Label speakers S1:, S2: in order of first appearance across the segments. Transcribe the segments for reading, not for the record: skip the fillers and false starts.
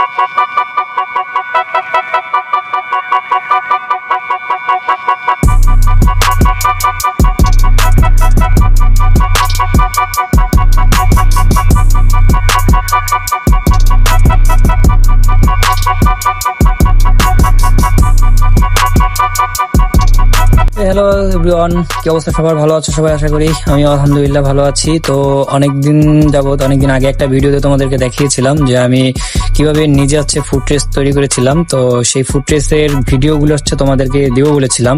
S1: Hello everyone, কি অবস্থা? সবার ভালো আছো সবাই? আশা করি আমি আলহামদুলিল্লাহ ভালো আছি। তো অনেকদিন আগে একটা ভিডিওতে তোমাদেরকে দেখিয়েছিলাম যে আমি কিভাবে নিজে ফুড ট্রেস তৈরি করেছিলাম। তো সেই ফুড ট্রেসের ভিডিওগুলো তোমাদেরকে দিব বলেছিলাম।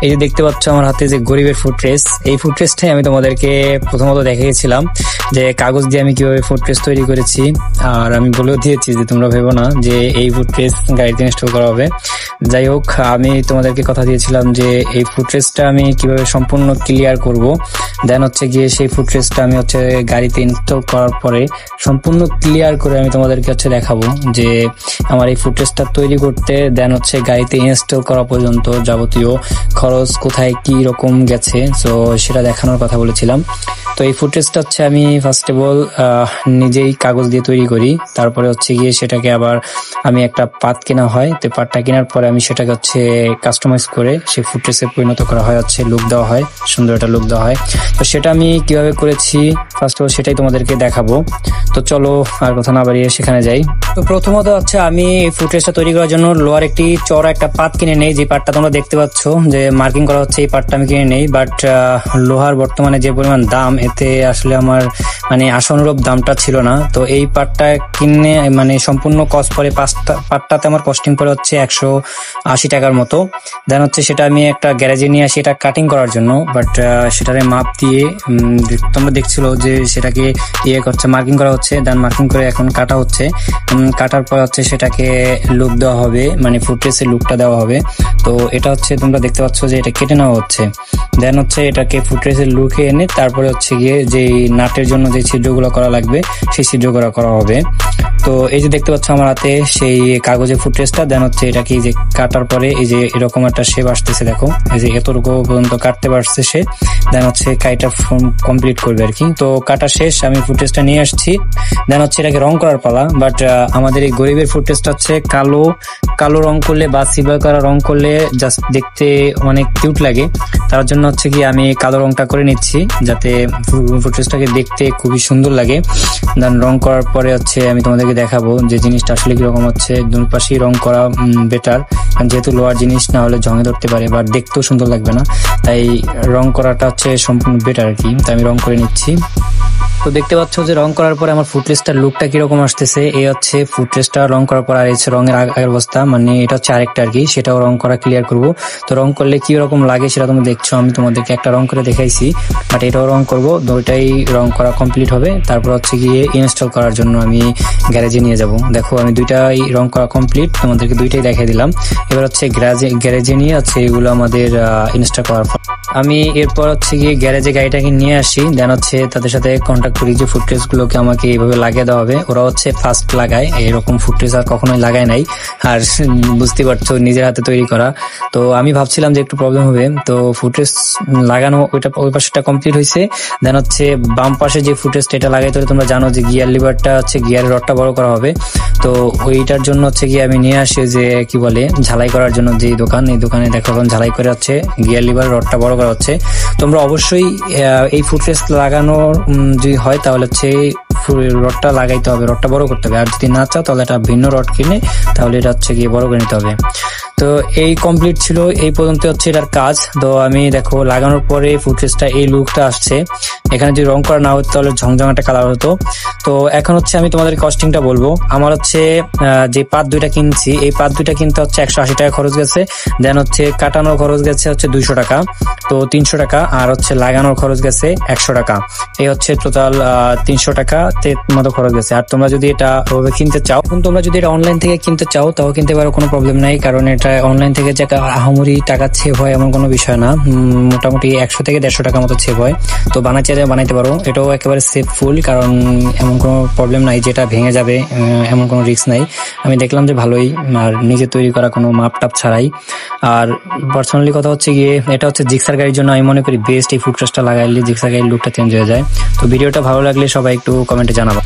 S1: এই যে দেখতে পাচ্ছ আমার হাতে যে গরিবের ফুড ট্রেস, এই ফুড ট্রেসটাই আমি তোমাদেরকে প্রথমত দেখিয়েছিলাম যে কাগজ দিয়ে আমি কিভাবে ফুড ট্রেস তৈরি করেছি। আর আমি বলেও দিয়েছি যে তোমরা ভেবো না যে এই ফুড ট্রেস গাড়িতে ইনস্টল করা হবে। যাই হোক, আমি তোমাদেরকে কথা দিয়েছিলাম যে এই ফুড ট্রেসটা আমি কিভাবে সম্পূর্ণ ক্লিয়ার করব। দেন গিয়ে সেই ফুড ট্রেসটা আমি গাড়িতে ইনস্টল করার পরে সম্পূর্ণ ক্লিয়ার করে আমি তোমাদেরকে দেখাবো যে আমার এই ফুড ট্রেসটা তৈরি করতে দেন গাড়িতে ইনস্টল করা পর্যন্ত যাবতীয় খরচ কোথায় কি রকম গেছে, তো সেটা দেখানোর কথা বলেছিলাম। তো এই ফুড ট্রেসটা আমি ফার্স্ট অফ অল নিজেই কাগজ দিয়ে তৈরি করি। তারপরে গিয়ে সেটাকে আবার আমি একটা পাত কেনা হয়, তো পাতটা কেনার পরে আমি সেটাকে কাস্টমাইজ করে সেই ফুড ট্রেসে পরিণত করা হয়, লুক দেওয়া হয়, সুন্দর একটা লুক দেওয়া হয়। তো সেটা আমি কিভাবে করেছি ফার্স্ট অফ অল সেটাই তোমাদেরকে দেখাবো। তো চলো আর কথা না বাড়িয়ে সেখানে যাই। তো প্রথমত আমি ফুড ট্রেসটা তৈরি করার জন্য লোহার একটি চড়া একটা পাত কিনে নেই। যে পাতটা তোমরা দেখতে পাচ্ছ যে মার্কিং করা হচ্ছে, এই পাতটা আমি কিনে নেই। বাট লোহার বর্তমানে যে পরিমাণ দাম, এতে আসলে আমার আশানুরূপ দামটা ছিল না। তো এই পাতটা কিনে সম্পূর্ণ কস্ট পরে পাতটাতে আমার কস্টিং পড়ে 180 টাকার মতো। দেন সেটা আমি একটা গ্যারেজে নিয়ে আসি এটা কাটিং করার জন্য। বাট সেটারে মাপ দিয়ে তোমরা দেখছিল যে সেটাকে মার্কিং করা হচ্ছে। দেন মার্কিং করে এখন কাটা হচ্ছে। কাটার পর সেটাকে লুক দেওয়া হবে, ফুড ট্রেসের লুকটা দেওয়া হবে। তো এটা তোমরা দেখতে পাচ্ছ যে এটা কেটে নেওয়া হচ্ছে। দেন এটাকে ফুড ট্রেসের লুকে এনে তারপরে গিয়ে যে নাটের জন্য যে ছিদ্রগুলো করা লাগবে সেই ছিদ্রগুলো করা হবে। তো এই যে দেখতে পাচ্ছ আমার হাতে সেই কাগজের ফুড ট্রেসটা। দেন এটাকে যে কাটার পরে এই যে এরকম একটা শেপ আসতেছে, দেখো এই যে এতটুকু পর্যন্ত কাটতে পারছে সে। দেন কাইটা কমপ্লিট করবে আর কি। তো কাটা শেষ, আমি ফুড ট্রেসটা নিয়ে আসছি। দেন এটাকে রং করার পালা। বাট আমাদের এই গরিবের ফুড ট্রেসটা কালো রং করলে বা সিলভার কালার রং করলে জাস্ট দেখতে অনেক কিউট লাগে। তার জন্য কি আমি কালো রংটা করে নিচ্ছি যাতে ফুড ট্রেসটাকে দেখতে খুবই সুন্দর লাগে। দেন রং করার পরে আমি তোমাদেরকে দেখাবো যে জিনিসটা আসলে কিরকম দুই পাশেই রং করা বেটার, যেহেতু লোহার জিনিস না হলে জঙে ধরতে পারে বা দেখতেও সুন্দর লাগবে না। তাই রং করাটা সম্পূর্ণ বেটার আর কি। তাই আমি রং করে নিচ্ছি। তো দেখতে পাচ্ছ যে রং করার পরে আমার ফুড ট্রেসটার লুকটা কিরকম আসতেছে। এই ফুড ট্রেসটা রং করার পর আর রঙের আগের অবস্থা, এটা আরেকটা আর কি, সেটাও রং করা ক্লিয়ার করব। তো রং করলে কি রকম লাগে সেটা তুমি দেখছো, আমি তোমাদেরকে একটা রং করে দেখাইছি। বাট এটাও রং করবো, দুইটাই রং করা কমপ্লিট হবে। তারপর গিয়ে ইনস্টল করার জন্য আমি গ্যারেজে নিয়ে যাব। দেখো আমি দুইটাই রং করা কমপ্লিট, তোমাদেরকে দুইটাই দেখাই দিলাম। এবার গ্যারেজে নিয়ে এগুলো আমাদের ইনস্টল করার পর আমি এরপর গিয়ে গ্যারেজে গাড়িটাকে নিয়ে আসি। দেন তাদের সাথে কন্ট্যাক্ট করি যে ফুড ট্রেস গুলোকে আমাকে এইভাবে লাগিয়ে দেওয়া হবে। ওরা ফার্স্ট লাগায়, এরকম ফুড ট্রেস আর কখনোই লাগায় নাই। আর বুঝতে পারছো নিজের হাতে তৈরি করা। তো আমি ভাবছিলাম যে একটু প্রবলেম হবে। তো ফুড ট্রেস লাগানো ওই পাশেটা কমপ্লিট হয়েছে। দেন বাম পাশে যে ফুড ট্রেসটা এটা লাগাইতে হলে তোমরা জানো যে গিয়ার লিভারটা গিয়ারের রডটা বড় করা হবে। তো ওইটার জন্য গিয়ে আমি নিয়ে আসি যে কি বলে ঝালাই করার জন্য যে দোকান, এই দোকানে দেখো এখন ঝালাই করে গিয়ার লিভার রডটা বড় করা হচ্ছে। তোমরা অবশ্যই এই ফুড ট্রেস লাগানো যদি হয় তাহলে রডটা লাগাইতে হবে, রডটা বড় করতে হবে। আর যদি না চাও তাহলে একটা ভিন্ন রড কিনে তাহলে এটা গিয়ে বড় করে নিতে হবে। তো এই কমপ্লিট ছিল, এই পর্যন্ত এটার কাজ। তো আমি দেখো লাগানোর পরে ফুড ট্রেসটা এই লুকটা আসছে। এখানে যদি রং করা না হতো তাহলে ঝংঝং একটা কালার হতো। তো এখন আমি তোমাদের কস্টিংটা বলবো। আমার যে পাত দুইটা কিনছি, এই পাত দুইটা কিনতে 180 টাকা খরচ গেছে। দেন কাটানোর খরচ গেছে 200 টাকা, তো 300 টাকা। আর লাগানোর খরচ গেছে 100 টাকা। এই টোটাল 300 টাকা মতো খরচ গেছে। আর তোমরা যদি এটা ওভাবে কিনতে চাও, তোমরা যদি এটা অনলাইন থেকে কিনতে চাও তাও কিনতে পারো, কোনো প্রবলেম নাই। কারণ এটা অনলাইন থেকে যে আহামরি টাকা সেভ হয় এমন কোনো বিষয় না। মোটামুটি 100 থেকে 150 টাকা মতো সেভ হয়। তো বানাইতে পারো, এটাও একেবারে সেফফুল। কারণ এমন কোনো প্রবলেম নাই যেটা ভেঙে যাবে, এমন কোনো রিস্ক নাই। আমি দেখলাম যে ভালোই, আর নিজে তৈরি করা কোনো মাপ টাপ ছাড়াই। আর পার্সোনালি কথা গিয়ে এটা জিক্সার গাড়ির জন্য আমি মনে করি বেস্ট। এই ফুড ট্রেসটা লাগাইলে জিক্সার গাড়ির লুকটা চেঞ্জ হয়ে যায়। তো ভিডিওটা ভালো লাগলে সবাই একটু কমেন্টে জানাবো।